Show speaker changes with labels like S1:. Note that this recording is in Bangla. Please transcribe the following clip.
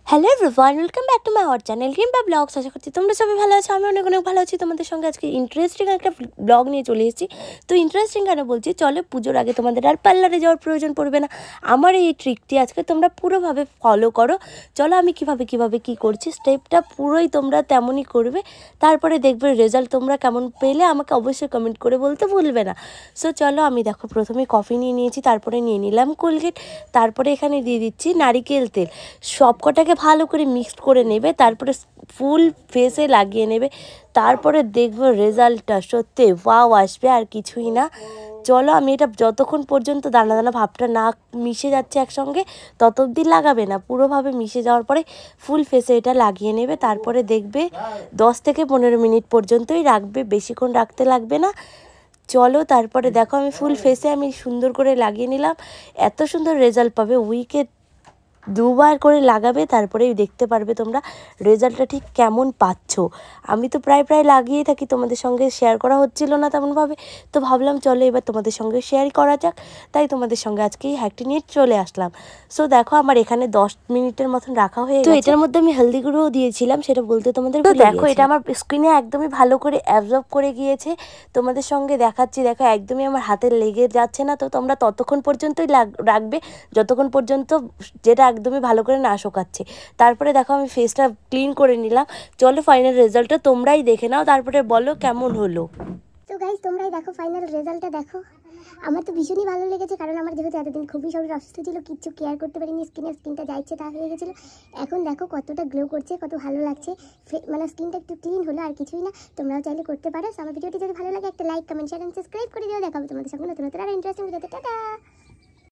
S1: Hello everyone, welcome back to my our channel Rimpa blogs. আশা করছি তোমরা সবাই ভালো আছো। আমি অনেক অনেক ভালো আছি। তোমাদের সঙ্গে আজকে ইন্টারেস্টিং একটা ব্লগ নিয়ে চলে এসেছি। তো ইন্টারেস্টিং কেন বলছি, চলো পুজোর আগে তোমাদের আর পার্লারে যাওয়ার প্রয়োজন পড়বে না। আমার এই ট্রিকটি আজকে তোমরা পুরোভাবে ফলো করো। চলো আমি কিভাবে কি করছি, স্টেপটা পুরোই তোমরা তেমনই করবে। তারপরে দেখবে রেজাল্ট তোমরা কেমন পেলে আমাকে অবশ্যই কমেন্ট করে বলতে ভুলবে না। সো চলো, আমি দেখো প্রথমে কফি নিয়ে নিয়েছি, তারপরে নিয়ে নিলাম কোলগেট, তারপরে এখানে দিয়ে দিচ্ছি নারিকেল তেল। সবকটাকে ভালো করে মিক্সড করে নেবে, তারপরে ফুল ফেসে লাগিয়ে নেবে। তারপরে দেখবে রেজাল্টটা সত্যি ওয়াও আসবে, আর কিছুই না। চলো, আমি এটা যতক্ষণ পর্যন্ত দানা দানা ভাবটা না মিশে যাচ্ছে একসঙ্গে তত অবধি লাগাবে না, পুরোভাবে মিশে যাওয়ার পরে ফুল ফেসে এটা লাগিয়ে নেবে। তারপরে দেখবে 10 থেকে 15 মিনিট পর্যন্তই রাখবে, বেশিক্ষণ রাখতে লাগবে না। চলো, তারপরে দেখো আমি ফুল ফেসে আমি সুন্দর করে লাগিয়ে নিলাম। এত সুন্দর রেজাল্ট পাবে, উইকে 2 বার করে লাগাবে, তারপরেই দেখতে পারবে তোমরা রেজাল্টটা ঠিক কেমন পাচ্ছ। আমি তো প্রায় লাগিয়েই থাকি, তোমাদের সঙ্গে শেয়ার করা হচ্ছিল না তেমনভাবে, তো ভাবলাম চলো এবার তোমাদের সঙ্গে শেয়ারই করা যাক। তাই তোমাদের সঙ্গে আজকে এই হ্যাকটি নিয়ে চলে আসলাম। সো দেখো আমার এখানে 10 মিনিটের মতন রাখা হয়ে গেছে। তো এটার মধ্যে আমি হলদি গুঁড়োও দিয়েছিলাম, সেটা বলতে তোমাদের তো দেখো এটা আমার স্কিনে একদমই ভালো করে অ্যাবজর্ব করে গিয়েছে। তোমাদের সঙ্গে দেখাচ্ছি, দেখো একদমই আমার হাতে লেগে যাচ্ছে না। তো তোমরা ততক্ষণ পর্যন্তই রাখবে যতক্ষণ পর্যন্ত যেটা একদমই ভালো করে না শোকাচ্ছে। তারপরে দেখো আমি ফেসটা ক্লিন করে নিলাম। চলো ফাইনাল রেজাল্টটা তোমরাই দেখে নাও, তারপরে বলো কেমন হলো।
S2: তো গাইজ তোমরাই দেখো ফাইনাল রেজাল্টটা দেখো। আমার তো ভীষণই ভালো লেগেছে, কারণ আমার যেহেতু এতদিন খুবই শরীর অসুস্থ ছিল, কিচ্ছু কেয়ার করতে পারিনি, স্কিনটা যা ইচ্ছে তা হয়ে গেছিলো। এখন দেখো কতটা গ্লো করছে, কত ভালো লাগছে, মানে স্কিনটা একটু ক্লিন হলো, আর কিছুই না। তোমরাও চাইলে করতে পারো। আমার ভিডিওটি যদি ভালো লাগে একটা like, comment, share and subscribe করে দিও। দেখাবো তোমাদের সঙ্গে নতুন আর ইন্টারেস্টিং ভিডিওতে। টাটা।